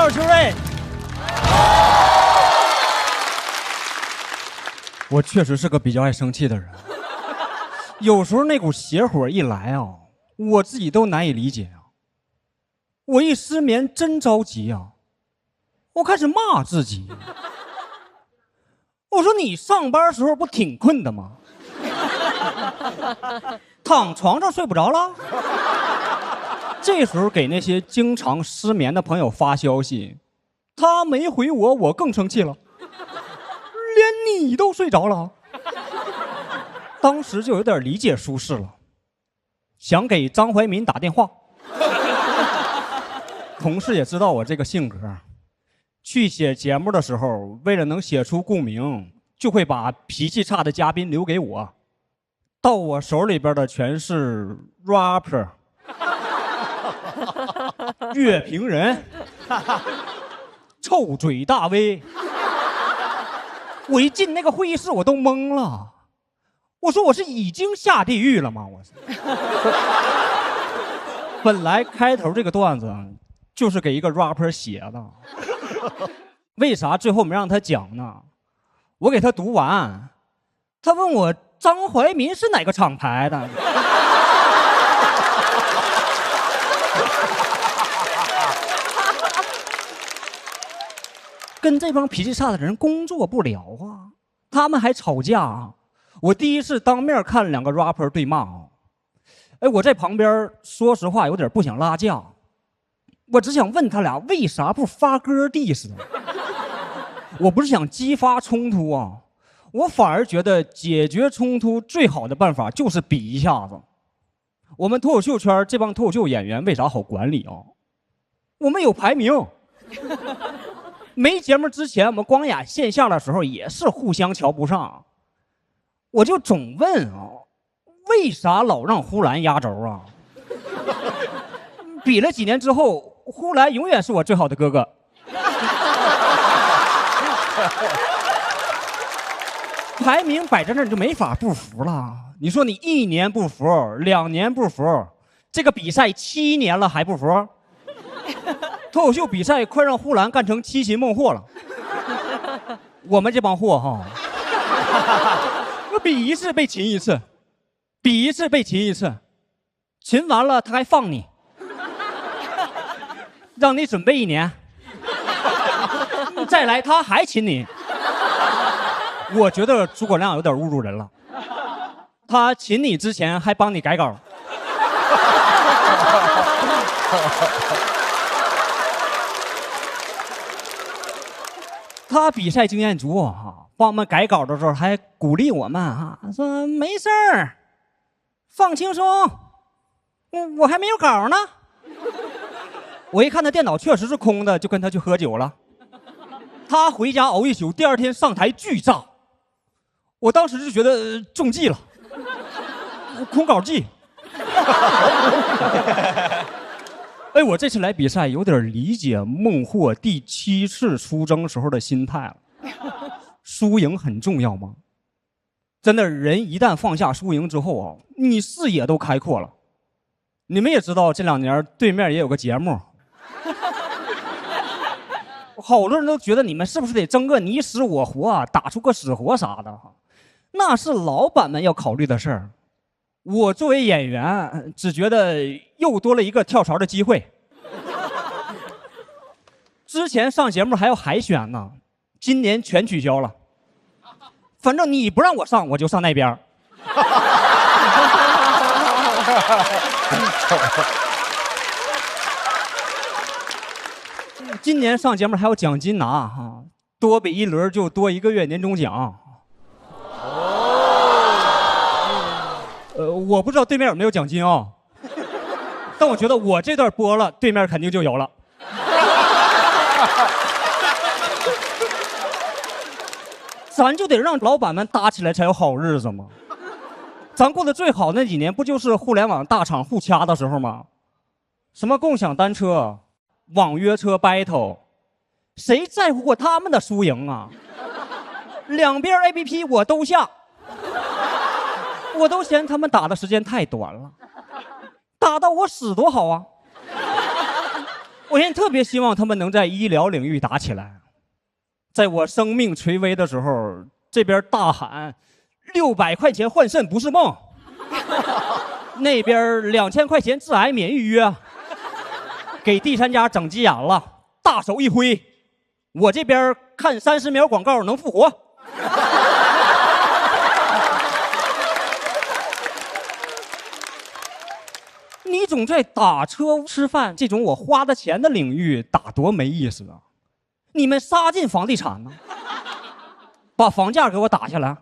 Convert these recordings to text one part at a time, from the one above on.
我是邱瑞。我确实是个比较爱生气的人，有时候那股邪火一来啊，我自己都难以理解啊。我一失眠真着急啊，我开始骂自己。我说你上班时候不挺困的吗？躺床上睡不着了？这时候给那些经常失眠的朋友发消息，他没回我，我更生气了。连你都睡着了，当时就有点理解舒适了，想给张怀民打电话。同事也知道我这个性格，去写节目的时候，为了能写出共鸣，就会把脾气差的嘉宾留给我。到我手里边的全是 rapper、乐评人、臭嘴大 V。我一进那个会议室，我都懵了。我说我是已经下地狱了吗？我本来开头这个段子就是给一个 rapper 写的，为啥最后没让他讲呢？我给他读完，他问我张怀民是哪个厂牌的。跟这帮脾气差的人工作不了啊，他们还吵架啊。我第一次当面看两个 rapper 对骂啊，哎，我在旁边说实话有点不想拉架，我只想问他俩为啥不发歌 diss 呢？我不是想激发冲突啊，我反而觉得解决冲突最好的办法就是比一下子。我们脱口秀圈这帮脱口秀演员为啥好管理啊？我们有排名。没节目之前，我们光雅线下的时候也是互相瞧不上。我就总问啊，为啥老让呼兰压轴啊？比了几年之后，呼兰永远是我最好的哥哥。排名摆在那儿，你就没法不服了。你说你1年不服，2年不服，这个比赛7年了还不服？脱口秀比赛快让呼兰干成七擒孟获了。我们这帮货哈，比一次被擒一次，比一次被擒一次，擒完了他还放你，让你准备1年，再来他还擒你。我觉得诸葛亮有点侮辱人了，他擒你之前还帮你改稿。他比赛经验足哈，帮我们改稿的时候还鼓励我们哈，说没事儿，放轻松，我还没有稿呢。我一看他电脑确实是空的，就跟他去喝酒了。他回家熬一宿，第2天上台巨炸。我当时就觉得中计了，空稿计。哎，我这次来比赛有点理解孟获第7次出征时候的心态了。输赢很重要吗？真的，人一旦放下输赢之后啊，你视野都开阔了。你们也知道，这2年对面也有个节目，好多人都觉得你们是不是得争个你死我活啊，打出个死活啥的，那是老板们要考虑的事儿。我作为演员，只觉得又多了一个跳槽的机会。之前上节目还要海选呢，今年全取消了。反正你不让我上，我就上那边。今年上节目还有奖金拿哈，多比1轮就多1个月年终奖。我不知道对面有没有奖金啊，但我觉得我这段播了，对面肯定就有了。咱就得让老板们打起来才有好日子嘛。咱过得最好那几年，不就是互联网大厂互掐的时候吗？什么共享单车、网约车 battle， 谁在乎过他们的输赢啊？两边 APP 我都下。我都嫌他们打的时间太短了，打到我死多好啊！我我现在特别希望他们能在医疗领域打起来。在我生命垂危的时候，这边大喊600块钱换肾不是梦，那边2000块钱致癌免预约，给第三家整急眼了，大手一挥，我这边看30秒广告能复活。你总在打车吃饭这种我花的钱的领域打多没意思啊！你们杀进房地产呢，把房价给我打下来。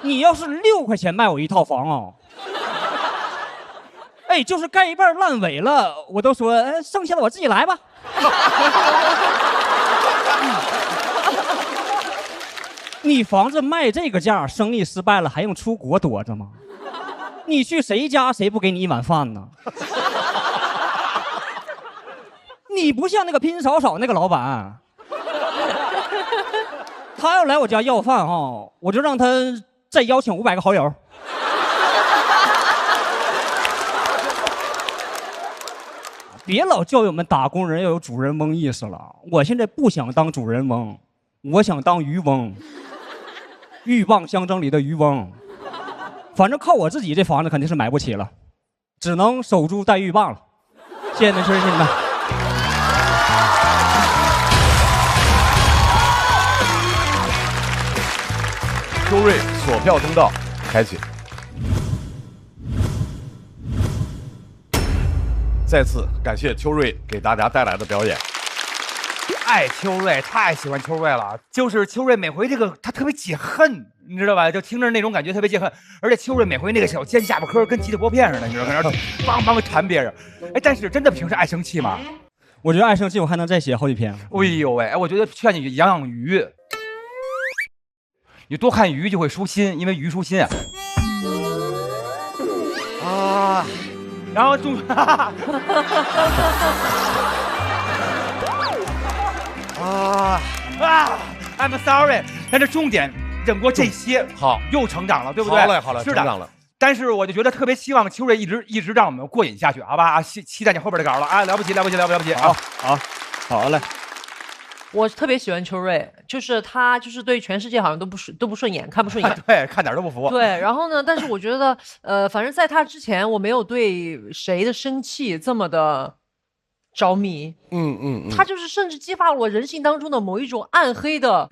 你要是6块钱卖我一套房哦，哎，就是盖一半烂尾了，我都说，剩下的我自己来吧。你房子卖这个价，生意失败了还用出国躲着吗？你去谁家谁不给你一碗饭呢？你不像那个拼少少那个老板，他要来我家要饭哈，我就让他再邀请500个好友。别老教育我们打工人要有主人翁意识了。我现在不想当主人翁，我想当渔翁，鹬蚌相争里的渔翁。反正靠我自己这房子肯定是买不起了，只能守株待鹬罢了。谢谢你们，谢谢你们。秋瑞锁票通道开启。再次感谢秋瑞给大家带来的表演。爱秋瑞，太喜欢秋瑞了。就是秋瑞每回这个他特别解恨，你知道吧？就听着那种感觉特别解恨，而且秋瑞每回那个小尖下巴颏跟吉他拨片似的，你知道，搁那梆梆弹别人。哎，但是真的平时爱生气吗？我觉得爱生气我还能再写好几篇。哎呦喂，哎，我觉得劝你养养鱼，你多看鱼就会舒心，因为鱼舒心啊。啊，然后中。I'm sorry， 但是重点忍过这些，好，又成长了，对不对？好了，是的，成长了。但是我就觉得特别希望秋瑞一直让我们过瘾下去，好吧？期待你后边的稿了啊！了不起，了不起，了不起！好嘞。我特别喜欢秋瑞，就是他就是对全世界好像都不顺眼，看不顺眼。对，看哪儿都不服。对，然后呢？但是我觉得，反正在他之前，我没有对谁的生气这么的着迷。他就是甚至激发了我人性当中的某一种暗黑的。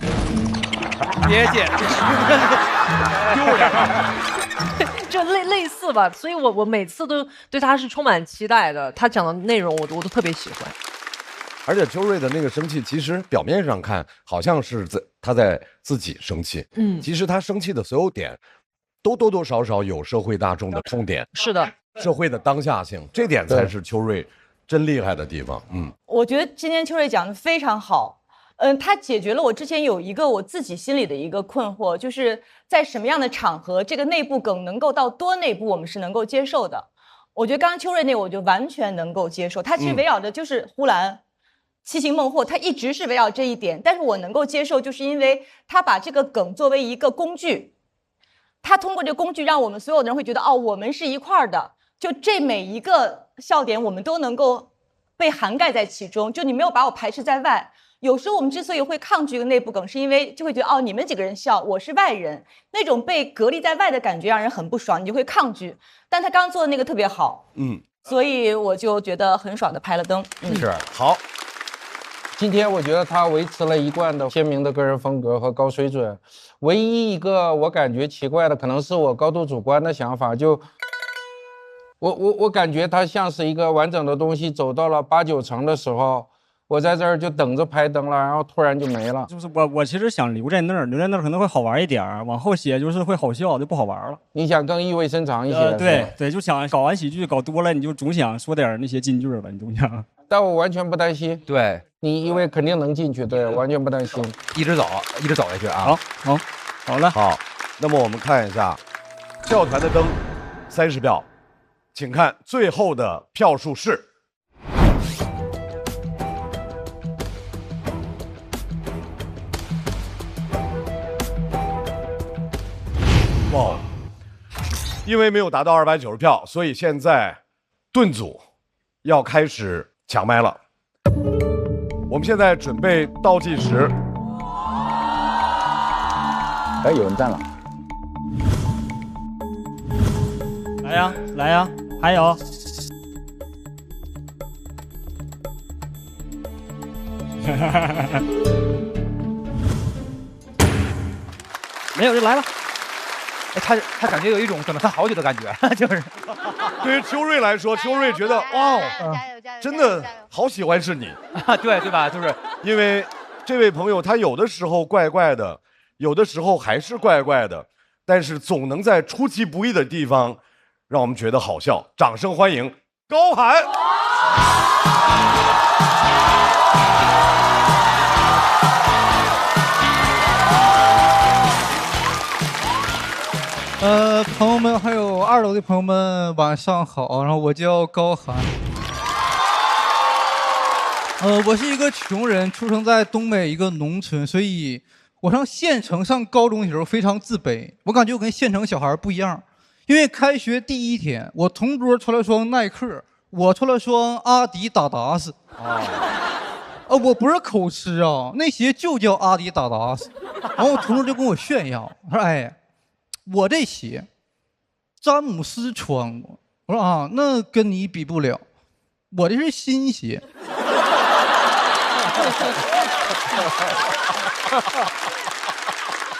别介，丢脸。就类似吧，所以我每次都对他是充满期待的。他讲的内容我都特别喜欢。而且秋瑞的那个生气，其实表面上看好像是他在自己生气，其实他生气的所有点，都多多少少有社会大众的痛点。是的，社会的当下性，这点才是秋瑞真厉害的地方。我觉得今天秋瑞讲的非常好。他解决了我之前有一个我自己心里的一个困惑，就是在什么样的场合，这个内部梗能够到多内部，我们是能够接受的。我觉得刚刚秋瑞那我就完全能够接受，他其实围绕着就是呼兰。七情孟获，他一直是围绕这一点，但是我能够接受，就是因为他把这个梗作为一个工具，他通过这个工具让我们所有的人会觉得，哦，我们是一块儿的，就这每一个笑点我们都能够被涵盖在其中，就你没有把我排斥在外。有时候我们之所以会抗拒一个内部梗，是因为就会觉得，哦，你们几个人笑，我是外人，那种被隔离在外的感觉让人很不爽，你就会抗拒。但他刚刚做的那个特别好，所以我就觉得很爽的拍了灯。是好。今天我觉得他维持了一贯的鲜明的个人风格和高水准，唯一一个我感觉奇怪的，可能是我高度主观的想法，就我感觉他像是一个完整的东西走到了8、9成的时候，我在这儿就等着拍灯了，然后突然就没了。就是我其实想留在那儿可能会好玩一点，往后写就是会好笑，就不好玩了。你想更意味深长一些？对，就想搞完喜剧搞多了，你就总想说点那些金句了，你总想。但我完全不担心。对。你因为肯定能进去，对，完全不担心，一直走下去啊！好了，好，那么我们看一下票团的灯，30票，请看最后的票数是哇，因为没有达到290票，所以现在盾组要开始抢麦了。我们现在准备倒计时。哎，有人站了。来呀，来呀，还有。没有就来了。哎，他感觉有一种等了他好久的感觉，就是。对于秋瑞来说，秋瑞觉得哇，真的好喜欢是你啊，对吧？就是因为这位朋友他有的时候怪怪的，有的时候还是怪怪的，但是总能在出其不意的地方让我们觉得好笑。掌声欢迎高寒。朋友们，还有2楼的朋友们，晚上好。然后我叫高寒。我是一个穷人，出生在东北一个农村，所以我上县城上高中的时候非常自卑。我感觉我跟县城小孩不一样，因为开学第一天，我同桌穿了双耐克，我穿了双阿迪达达斯。我不是口吃啊，那鞋就叫阿迪达达斯。然后我同桌就跟我炫耀，他说：“哎，我这鞋詹姆斯穿过。”我说：“啊，那跟你比不了，我这是新鞋。”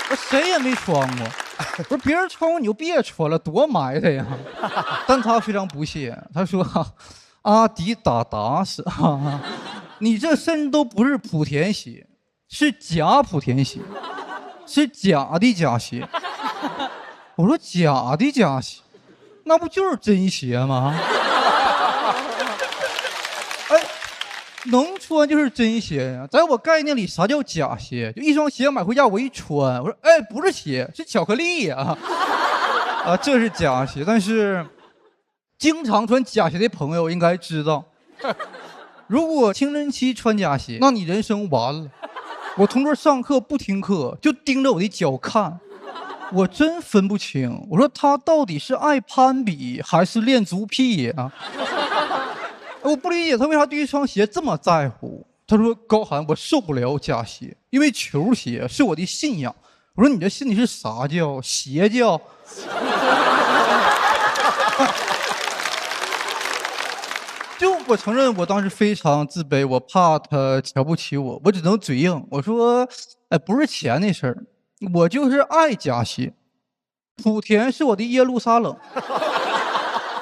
我谁也没穿过。我说别人穿过你就别穿了，多埋汰呀。但他非常不屑，他说：“阿迪达达斯啊，你这甚至都不是莆田鞋，是假莆田鞋，是假的假鞋。”我说：“假的假鞋，那不就是真鞋吗？”哎，能穿就是真鞋呀。在我概念里，啥叫假鞋？就一双鞋买回家我一穿，我说：“哎，不是鞋，是巧克力呀。”啊，这是假鞋。但是经常穿假鞋的朋友应该知道，如果青春期穿假鞋，那你人生完了。我同桌上课不听课，就盯着我的脚看，我真分不清。我说他到底是爱攀比还是恋足癖呀？我不理解他为啥对一双鞋这么在乎。他说：“高寒，我受不了假鞋，因为球鞋是我的信仰。”我说：“你这信的是啥教？邪教？”就我承认，我当时非常自卑，我怕他瞧不起我，我只能嘴硬。我说：“哎，不是钱的事儿，我就是爱假鞋。莆田是我的耶路撒冷。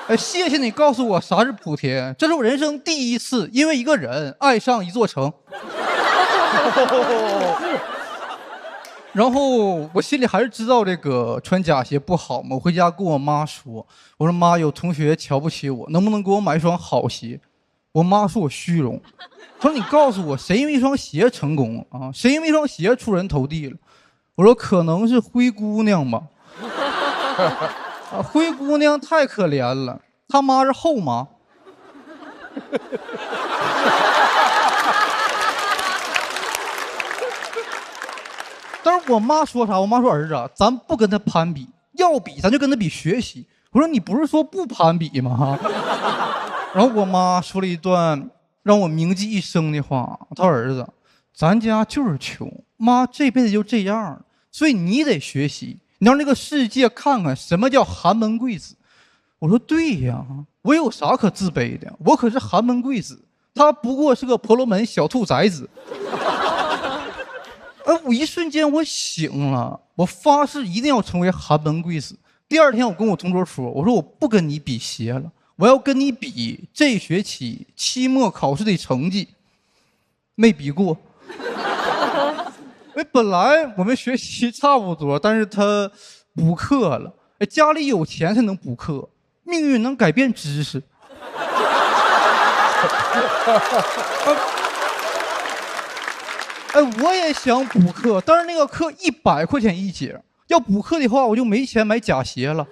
哎，谢谢你告诉我啥是莆田，这是我人生第一次因为一个人爱上一座城。”然后我心里还是知道这个穿假鞋不好嘛，我回家跟我妈说，我说妈，有同学瞧不起我，能不能给我买一双好鞋？我妈说我虚荣，说你告诉我谁因为一双鞋成功了啊？谁因为一双鞋出人头地了？我说可能是灰姑娘吧。灰姑娘太可怜了，她妈是后妈。但是我妈说啥？我妈说儿子，咱不跟他攀比，要比咱就跟他比学习。我说你不是说不攀比吗？然后我妈说了一段让我铭记一生的话，她儿子，咱家就是穷，妈这辈子就这样，所以你得学习，你让这个世界看看什么叫寒门贵子。我说对呀，我有啥可自卑的？我可是寒门贵子，他不过是个婆罗门小兔崽子。我一瞬间我醒了，我发誓一定要成为寒门贵子。第二天我跟我同桌说，我说我不跟你比鞋了，我要跟你比这学期期末考试的成绩。没比过。本来我们学习差不多，但是他补课了。家里有钱才能补课，命运能改变知识。我也想补课，但是那个课100块钱一节，要补课的话我就没钱买假鞋了，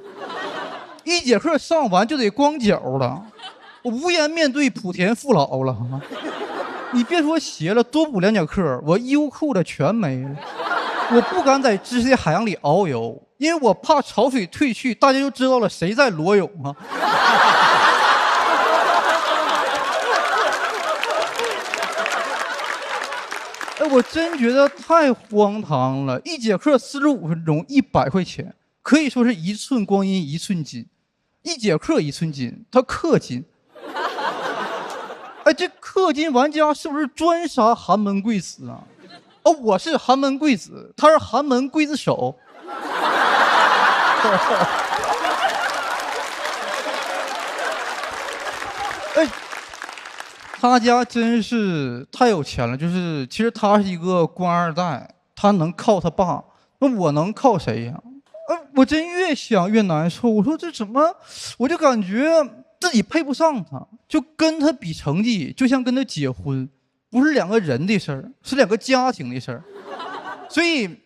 一节课上完就得光脚了，我无颜面对莆田父老了。你别说鞋了，多补2节课，我优酷的全没了。我不敢在知识的海洋里遨游，因为我怕潮水退去，大家就知道了谁在裸泳啊。我真觉得太荒唐了，一节课45分钟，100块钱，可以说是一寸光阴一寸金，一节课1寸金，他氪金。哎，这氪金玩家是不是专杀寒门贵子啊？哦，我是寒门贵子，他是寒门刽子手。哎，他家真是太有钱了，就是其实他是一个官2代，他能靠他爸，那我能靠谁呀？我真越想越难受。我说这怎么，我就感觉自己配不上他，就跟他比成绩，就像跟他结婚，不是2个人的事儿，是2个家庭的事儿。所以，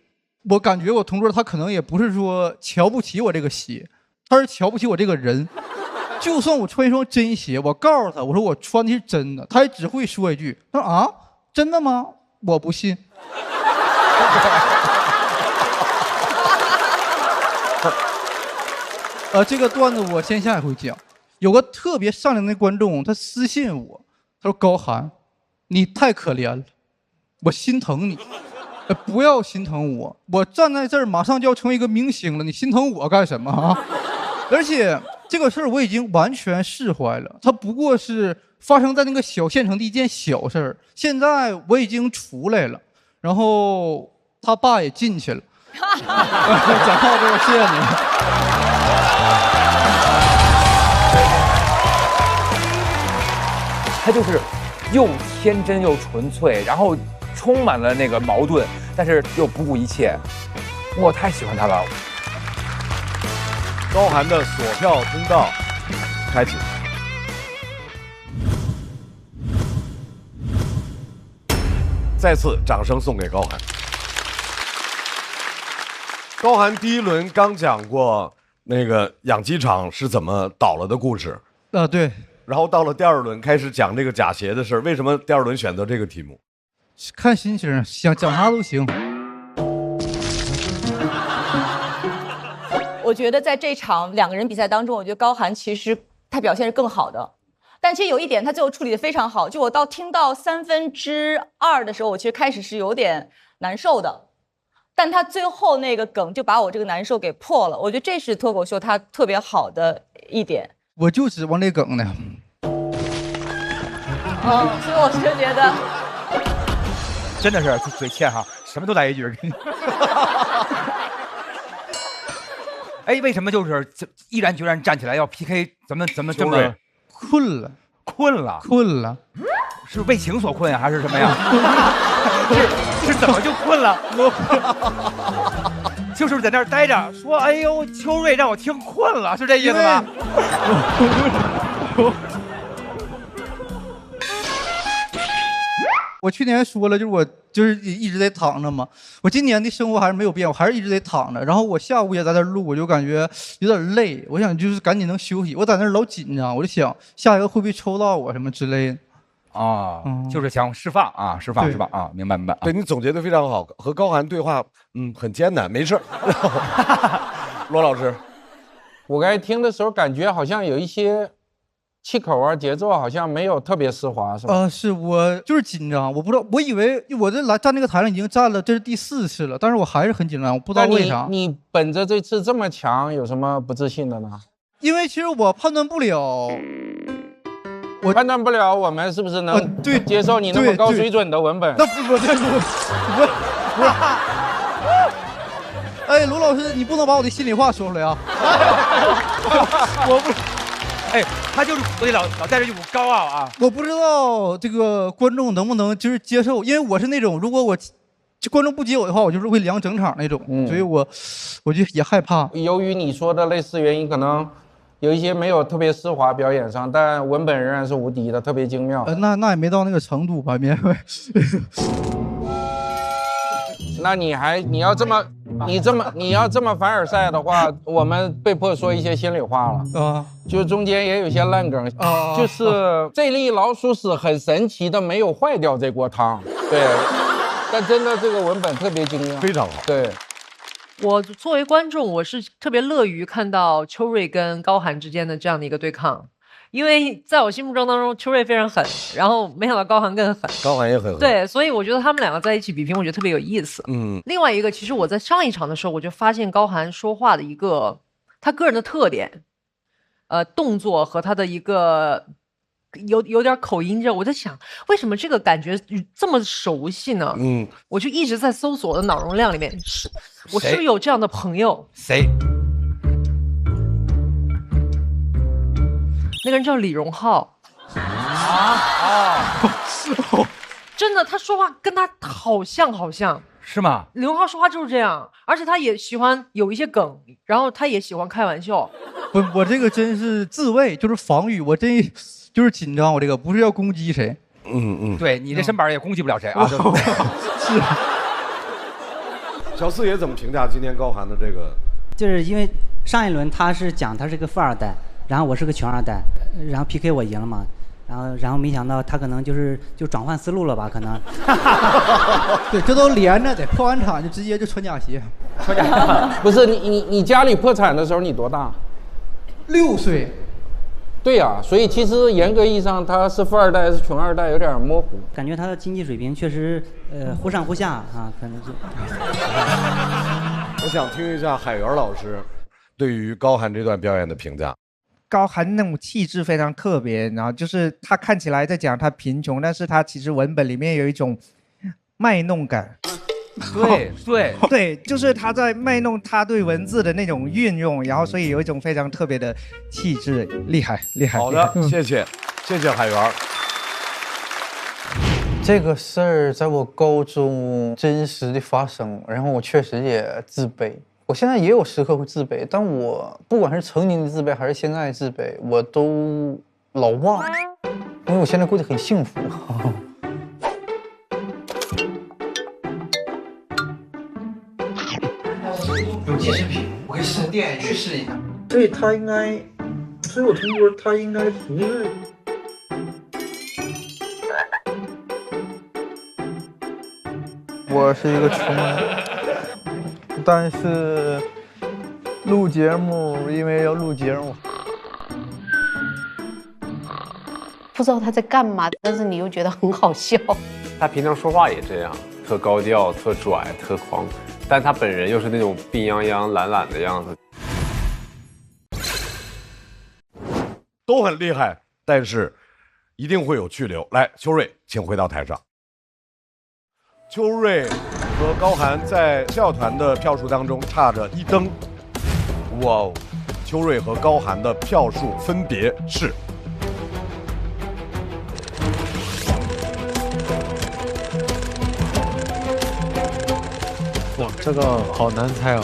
我感觉我同桌他可能也不是说瞧不起我这个鞋，他是瞧不起我这个人。就算我穿一双真鞋，我告诉他，我说我穿的是真的，他也只会说一句，他说啊，真的吗？我不信。这个段子我线下也会讲。有个特别善良的观众，他私信我，他说高寒，你太可怜了，我心疼你。不要心疼我，我站在这儿马上就要成为一个明星了，你心疼我干什么啊？而且这个事儿我已经完全释怀了，它不过是发生在那个小县城的一件小事儿。现在我已经出来了，然后他爸也进去了。讲到这个，谢谢你。他就是又天真又纯粹，然后充满了那个矛盾，但是又不顾一切。我太喜欢他了。高寒的锁票通道开启，再次掌声送给高寒。高寒第1轮刚讲过那个养鸡场是怎么倒了的故事，对。然后到了第2轮开始讲这个假鞋的事儿，为什么第2轮选择这个题目？看心情，想讲啥都行。我觉得在这场2个人比赛当中，我觉得高寒其实他表现是更好的，但其实有一点他最后处理的非常好。就我听到2/3的时候，我其实开始是有点难受的，但他最后那个梗就把我这个难受给破了。我觉得这是脱口秀他特别好的一点。我就指望这梗呢。所以我就觉得，真的是嘴欠哈，什么都来一句。哎，为什么就是毅然决然站起来要 PK？怎么这么困了？是为情所困啊，还是什么呀？是怎么就困了？就是在那儿待着，说：“哎呦，秋瑞让我听困了，是这意思吗？”我去年说了，我一直在躺着嘛。我今年的生活还是没有变，我还是一直在躺着。然后我下午也在那录，我就感觉有点累，我想就是赶紧能休息。我在那老紧张，我就想下一个会不会抽到我什么之类的。就是想释放啊，释放啊，明白。对，你总结的非常好，和高寒对话，很艰难，没事。罗老师，我刚才听的时候感觉好像有一些气口啊，节奏好像没有特别丝滑，是吧？是我就是紧张，我不知道，我以为我站那个台上已经站了，这是第4次了，但是我还是很紧张，我不知道为啥。你本着这次这么强，有什么不自信的呢？因为其实我判断不了。我判断不了我们是不是能接受你那么高水准的文本。那不。哎，卢老师，你不能把我的心里话说出来啊！我不，哎，他就是我得老带着一股高傲啊！我不知道这个观众能不能就是接受，因为我是那种如果观众不接我的话，我就是会凉整场那种，所以我就也害怕。由于你说的类似原因，可能有一些没有特别丝滑表演上，但文本仍然是无敌的，特别精妙。那也没到那个程度吧，别。那你要这么凡尔赛的话，我们被迫说一些心里话了啊。就中间也有些烂梗啊，就是这粒老鼠屎很神奇的没有坏掉这锅汤，对。但真的这个文本特别精妙，非常好。对。我作为观众，我是特别乐于看到秋瑞跟高寒之间的这样的一个对抗，因为在我心目中当中，秋瑞非常狠，然后没想到高寒更狠。高寒也很狠。对，所以我觉得他们两个在一起比拼，我觉得特别有意思。另外一个，其实我在上一场的时候，我就发现高寒说话的一个他个人的特点，动作和他的一个。有点口音着，我在想为什么这个感觉这么熟悉呢？我就一直在搜索我的脑容量里面，我是不是有这样的朋友？谁？那个人叫李荣浩。真的，他说话跟他好像。是吗？李荣浩说话就是这样，而且他也喜欢有一些梗，然后他也喜欢开玩笑。我这个真是自卫，就是防御，我真就是紧张，我这个不是要攻击谁。对你这身板也攻击不了谁啊。是。小四爷怎么评价今天高寒的这个？就是因为上一轮他是讲他是个富二代，然后我是个穷二代，然后 PK 我赢了嘛。然后没想到他可能就转换思路了吧？可能，对，这都连着的，破完场就直接就穿假鞋。穿假鞋不是你家里破产的时候你多大？6岁。对呀，所以其实严格意义上他是富二代是穷二代有点模糊。感觉他的经济水平确实忽上忽下啊，可能是。我想听一下海源老师对于高寒这段表演的评价。高寒那种气质非常特别，然后就是他看起来在讲他贫穷，但是他其实文本里面有一种卖弄感。对，就是他在卖弄他对文字的那种运用，然后所以有一种非常特别的气质，厉害。好的，谢谢海源。这个事儿在我高中真实的发生，然后我确实也自卑。我现在也有时刻会自卑，但我不管是曾经的自卑还是现在的自卑，我都老忘，因为我现在过得很幸福。有计时品，我可以试电去试一下。所以他应该，所以我同学他应该不是。我是一个穷人。但是录节目，因为要录节目，不知道他在干嘛，但是你又觉得很好笑。他平常说话也这样，特高调、特拽、特狂，但他本人又是那种病殃殃、懒懒的样子。都很厉害，但是一定会有去留。来，秋瑞，请回到台上。秋瑞和高寒在笑团的票数当中差着1灯。哇哦！秋瑞和高寒的票数分别是哇，这个好难猜啊！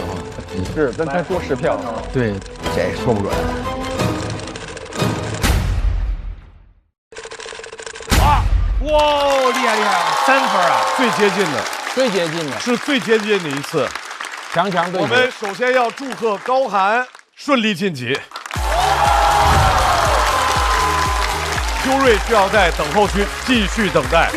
是，但才多10票。对，这说不准。哇，厉害，3分啊！最接近的是最接近的一次，强对决。我们首先要祝贺高寒顺利晋级，秋瑞需要在等候区继续等待。